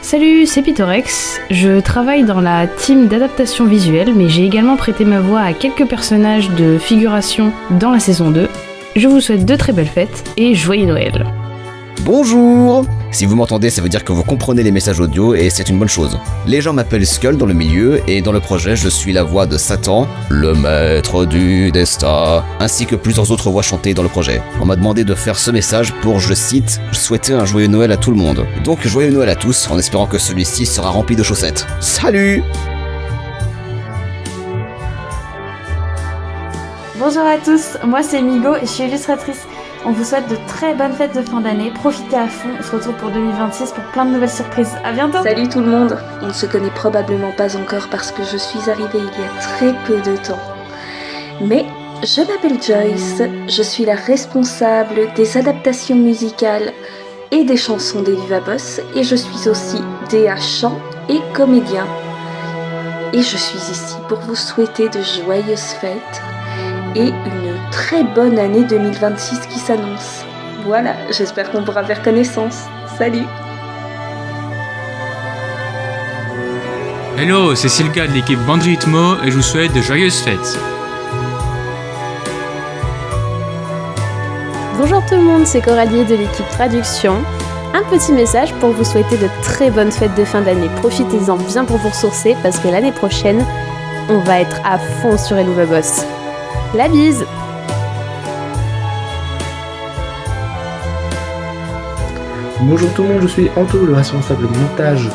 Salut, c'est Pitorex. Je travaille dans la team d'adaptation visuelle, mais j'ai également prêté ma voix à quelques personnages de figuration dans la saison 2. Je vous souhaite de très belles fêtes et joyeux Noël. Bonjour! Si vous m'entendez, ça veut dire que vous comprenez les messages audio et c'est une bonne chose. Les gens m'appellent Skull dans le milieu et dans le projet, je suis la voix de Satan, le maître du destin, ainsi que plusieurs autres voix chantées dans le projet. On m'a demandé de faire ce message pour, je cite, souhaiter un joyeux Noël à tout le monde. Donc joyeux Noël à tous, en espérant que celui-ci sera rempli de chaussettes. Salut! Bonjour à tous, moi c'est Migo et je suis illustratrice. On vous souhaite de très bonnes fêtes de fin d'année, profitez à fond, on se retrouve pour 2026 pour plein de nouvelles surprises. À bientôt. Salut tout le monde, on ne se connaît probablement pas encore parce que je suis arrivée il y a très peu de temps. Mais je m'appelle Joyce, je suis la responsable des adaptations musicales et des chansons d'Eliva Boss et je suis aussi DA chant et comédien. Et je suis ici pour vous souhaiter de joyeuses fêtes et une très bonne année 2026 qui s'annonce. Voilà, j'espère qu'on pourra faire connaissance. Salut! Hello, c'est Silka de l'équipe Bandritmo et je vous souhaite de joyeuses fêtes. Bonjour tout le monde, c'est Coralie de l'équipe Traduction. Un petit message pour vous souhaiter de très bonnes fêtes de fin d'année. Profitez-en bien pour vous ressourcer parce que l'année prochaine, on va être à fond sur Eliva Boss. La bise! Bonjour tout le monde, je suis Anto, le responsable montage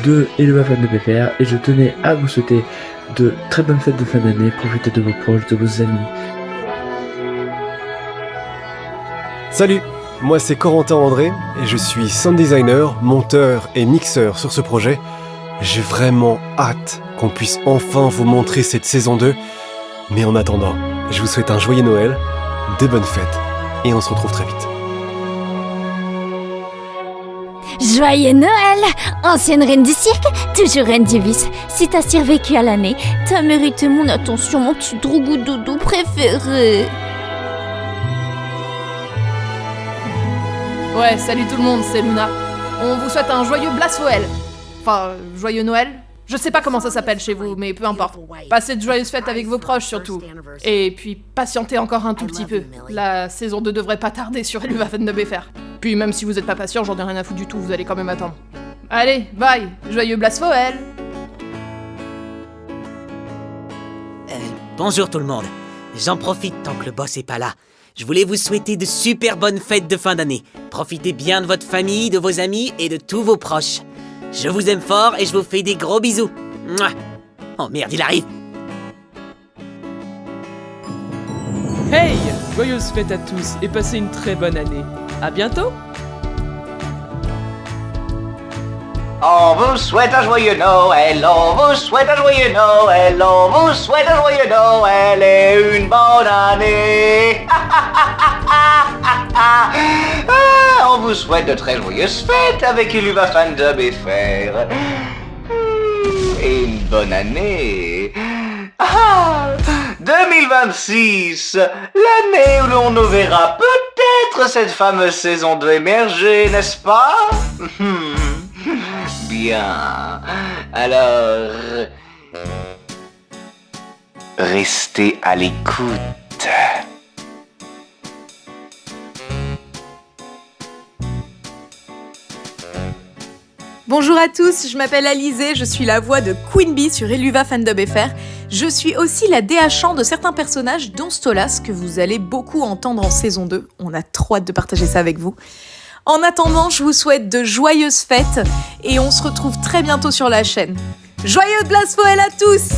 de Eliva Fan de PFR et je tenais à vous souhaiter de très bonnes fêtes de fin d'année, profitez de vos proches, de vos amis. Salut, moi c'est Corentin André et je suis sound designer, monteur et mixeur sur ce projet. J'ai vraiment hâte qu'on puisse enfin vous montrer cette saison 2, mais en attendant, je vous souhaite un joyeux Noël, de bonnes fêtes et on se retrouve très vite. Joyeux Noël! Ancienne reine du cirque, toujours reine du vice. Si t'as survécu à l'année, t'as mérité mon attention, mon petit drougou doudou préféré. Ouais, salut tout le monde, c'est Luna. On vous souhaite un joyeux Blasfoel. Enfin, joyeux Noël. Je sais pas comment ça s'appelle chez vous, mais peu importe. Passez de joyeuses fêtes avec vos proches surtout. Et puis patientez encore un tout petit peu. La saison 2 devrait pas tarder sur Eliva Fan de BFR. Puis même si vous êtes pas patient, j'en ai rien à foutre du tout, vous allez quand même attendre. Allez, bye, joyeux Blasfoel. Bonjour tout le monde. J'en profite tant que le boss est pas là. Je voulais vous souhaiter de super bonnes fêtes de fin d'année. Profitez bien de votre famille, de vos amis et de tous vos proches. Je vous aime fort et je vous fais des gros bisous. Mouah. Oh merde, il arrive. Hey! Joyeuses fêtes à tous et passez une très bonne année. À bientôt! On vous souhaite un joyeux Noël, on vous souhaite un joyeux Noël, on vous souhaite un joyeux Noël et une bonne année. On vous souhaite de très joyeuses fêtes avec Eliva Fan de BFR. Et une bonne année. 2026, l'année où l'on nous verra peut-être cette fameuse saison 2 émerger, n'est-ce pas? Bien. Alors, restez à l'écoute. Bonjour à tous, je m'appelle Alizée, je suis la voix de Queen Bee sur Eliva Fan de BFR. Je suis aussi la DA chant de certains personnages, dont Stolas, que vous allez beaucoup entendre en saison 2. On a trop hâte de partager ça avec vous. En attendant, je vous souhaite de joyeuses fêtes et on se retrouve très bientôt sur la chaîne. Joyeux Blasfoel à tous!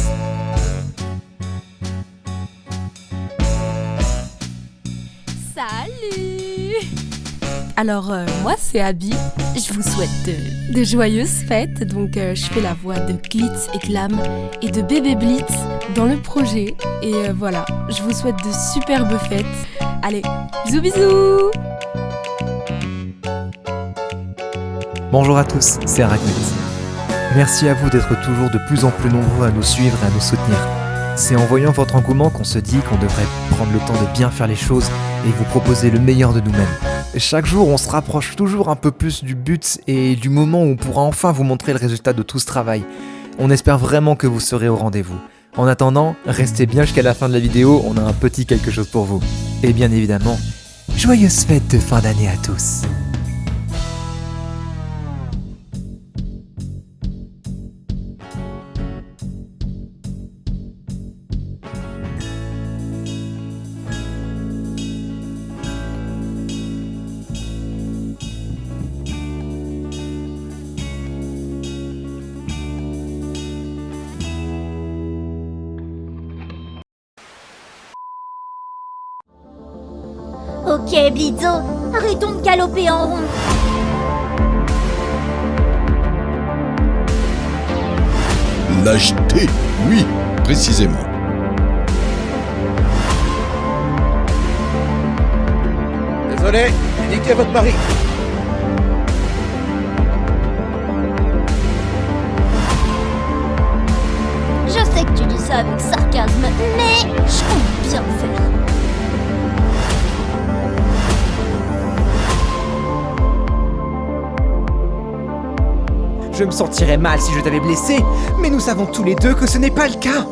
Salut! Alors, moi c'est Abby, je vous souhaite de joyeuses fêtes, donc je fais la voix de Glitz et Glam et de Bébé Blitz dans le projet, et voilà, je vous souhaite de superbes fêtes. Allez, bisous bisous! Bonjour à tous, c'est Arachnet. Merci à vous d'être toujours de plus en plus nombreux à nous suivre et à nous soutenir. C'est en voyant votre engouement qu'on se dit qu'on devrait prendre le temps de bien faire les choses et vous proposer le meilleur de nous-mêmes. chaque jour on se rapproche toujours un peu plus du but et du moment où on pourra enfin vous montrer le résultat de tout ce travail. On espère vraiment que vous serez au rendez-vous. En attendant, restez bien jusqu'à la fin de la vidéo, on a un petit quelque chose pour vous. Et bien évidemment, joyeuses fêtes de fin d'année à tous. Ok, Blitzo, arrêtons de galoper en rond. Lâcheté, oui, précisément. Désolé, j'ai niqué votre mari. Je sais que tu dis ça avec sarcasme, mais je compte bien le faire. Je me sentirais mal si je t'avais blessé, mais nous savons tous les deux que ce n'est pas le cas.